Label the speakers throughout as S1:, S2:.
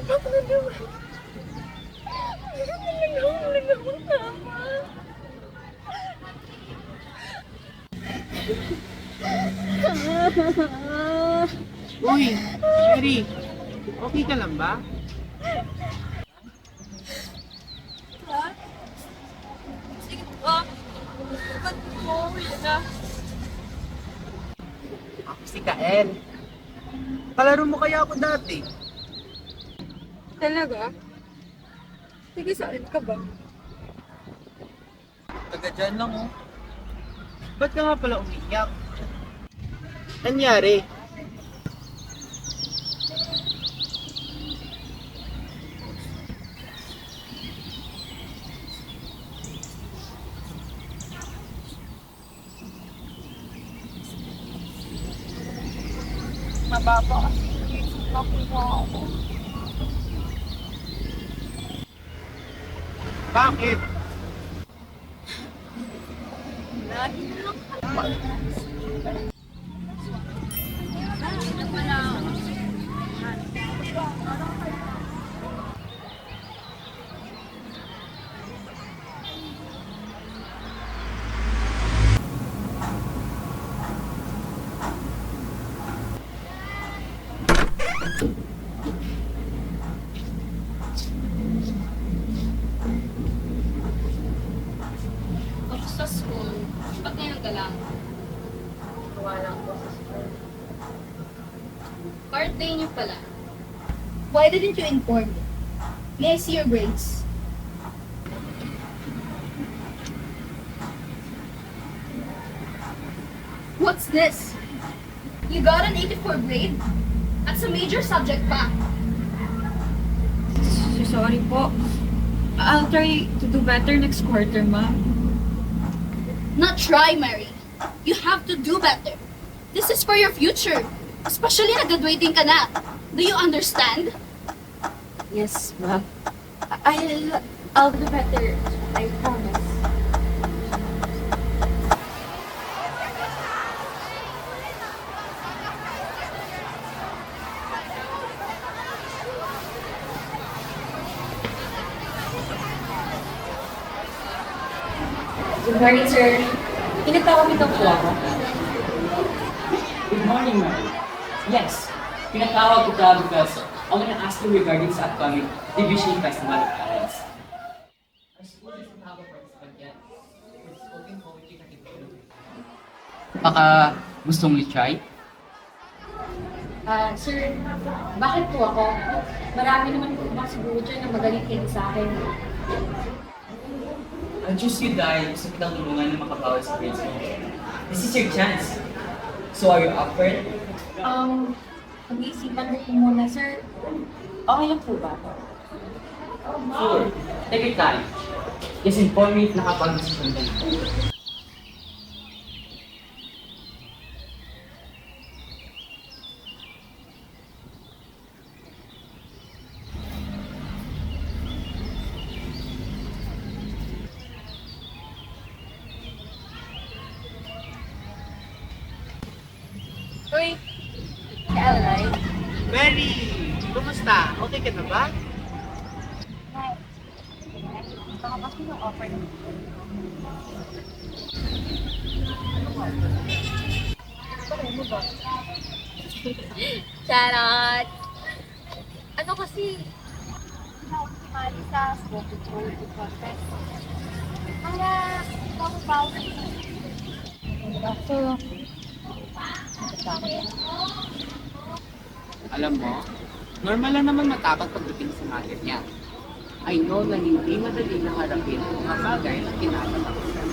S1: Ako na naman. Talaga ako tama.
S2: Uy, Sherry, okay ka lang ba?
S1: Ha? Sige ba? Ba't mo? Yan na.
S2: Ako si Kael. Kalaro mo kaya ako dati?
S1: Talaga? Sige, saan ka ba?
S2: Taga dyan lang oh. Ba't ka nga pala umiyak? Anyari?
S1: Mababa kasi. Nakuha ako.
S2: Bakit?
S3: Ako sa school, ba't ngayon ka lang?
S1: Wala ko sa school.
S3: Card day niyo pala.
S4: Why didn't you inform me? May I see your grades? What's this? You got an 84 grade? At sa major subject pa.
S1: Sorry po. I'll try to do better next quarter, ma'am.
S4: Not try, Mary. You have to do better. This is for your future. Especially na graduating ka na. Do you understand?
S1: Yes, ma'am. I'll do better. I promise.
S5: Good morning, sir. Pinagkakamitan po ako.
S6: Good morning, ma'am. Yes, pinatawag ko ka because I want to ask you regarding sa upcoming Division Festival of Talents. Our school doesn't have a participant yet for the spoken poetry category. Baka gustong i-try?
S5: Sir, bakit po ako? Marami naman po ibang siguro dyan na magaling kayo sa akin.
S6: I'll choose you dahil gusto kitang tulungan na makabawi sa grades mo. This is your chance. So are you up for it?
S5: Pag-iisipan ko po muna, sir. Okay lang po ba?
S6: Sure. Take your time. Just inform me if nakapag-desisyon ka na.
S1: Uy! Alay.
S2: Mary! Kumusta? Okay ka na ba?
S1: Baka kasi yung offer mo. Ano ba?
S4: Charot!
S1: Ano kasi? Sumali sa spoken poetry contest. Para mapapawi. So,
S2: Alam mo, normal lang naman matakot pagdating sa mga ganyan. I know na hindi madali na harapin ang mga bagay na kinakatakutan.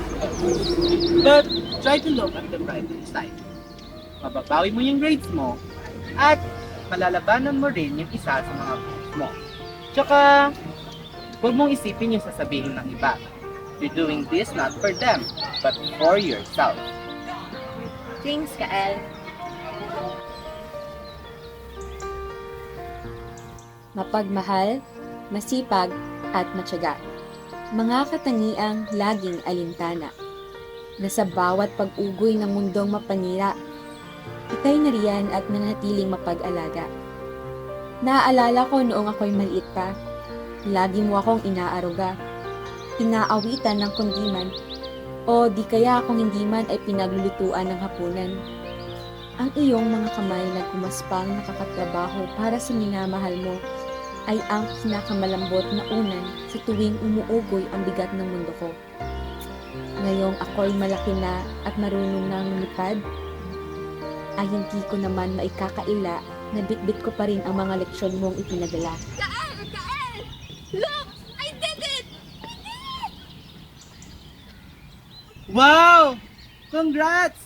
S2: But try to look at the brighter side. Mababawi mo yung grades mo at malalabanan mo rin yung isa sa mga goals mo. Tsaka, huwag mong isipin yung sasabihin ng iba. You're doing this not for them, but for yourself.
S1: thanks, Kael.
S7: Mapagmahal, masipag, at matyaga. Mga katangiang laging alintana, na sa bawat pag-ugoy ng mundong mapanira, ika'y nariyan at nanatiling mapag-alaga. Naaalala ko noong ako'y maliit pa. Lagi mo akong inaaruga, inaawitan ng kundiman, o di kaya kung hindi man ay pinaglulutuan ng hapunan. Ang iyong mga kamay na kumaspang nakakatrabaho para sa minamahal mo ay ang pinakamalambot na unan sa tuwing umuugoy ang bigat ng mundo ko. Ngayong ako'y malaki na at marunong nang lumipad, ay hindi ko naman maikakaila na bitbit ko pa rin ang mga leksyon mong ipinadala.
S4: Kael! Look! I did it!
S2: Wow! Congrats!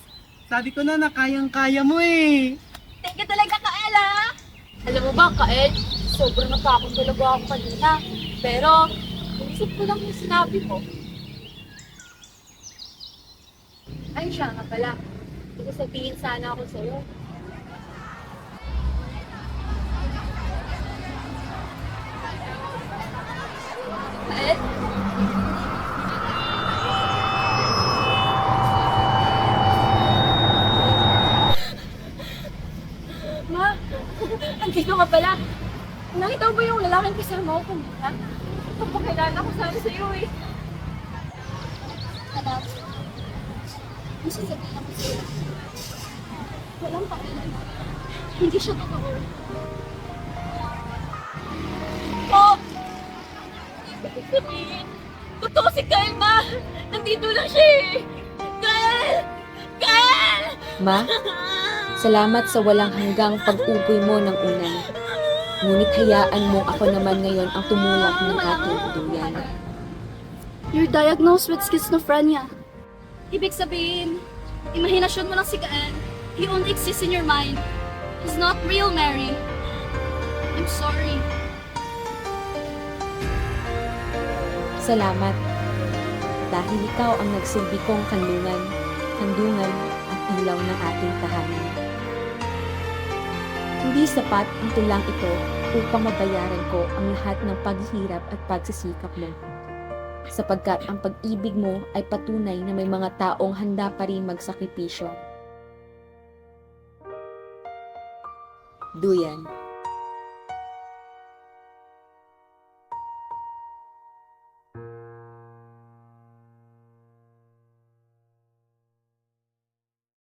S2: Sabi ko na kayang-kaya mo eh.
S4: Thank you talaga, Kael, ha?
S5: Alam mo ba, Kael, sobrang natakot talaga ako kanina. Pero, inisip ko lang yung sinabi mo. Ay, siya nga pala. Hindi sabihin sana ako sa'yo.
S4: Kael?
S5: Ma, andito ka pala. Nakita mo ba yung lalaking kasama ko kanina? Papakilala ko sana sa'yo eh.
S4: Anak, may sasabihin ako sa'yo. Walang pakialam. Hindi siya totoo.
S5: Oh! Ibig sabihin, totoo si Kyle, ma! Nandito lang siya eh! Kyle! Kyle!
S7: Ma, salamat sa walang hanggang pag-ugoy mo ng unan. Ngunit hayaan mo ako naman ngayon ang tumulak ng ating duyan.
S4: You're diagnosed with schizophrenia. Ibig sabihin, imahinasyon mo lang si Kael. He only exists in your mind. He's not real, Mary. I'm sorry.
S7: Salamat. Dahil ikaw ang nagsilbi kong kandungan at ilaw ng ating tahanan. Hindi sapat ang tulang ito upang mabayaran ko ang lahat ng paghihirap at pagsisikap mo. Sapagkat ang pag-ibig mo ay patunay na may mga taong handa pa rin magsakripisyo. Duyan.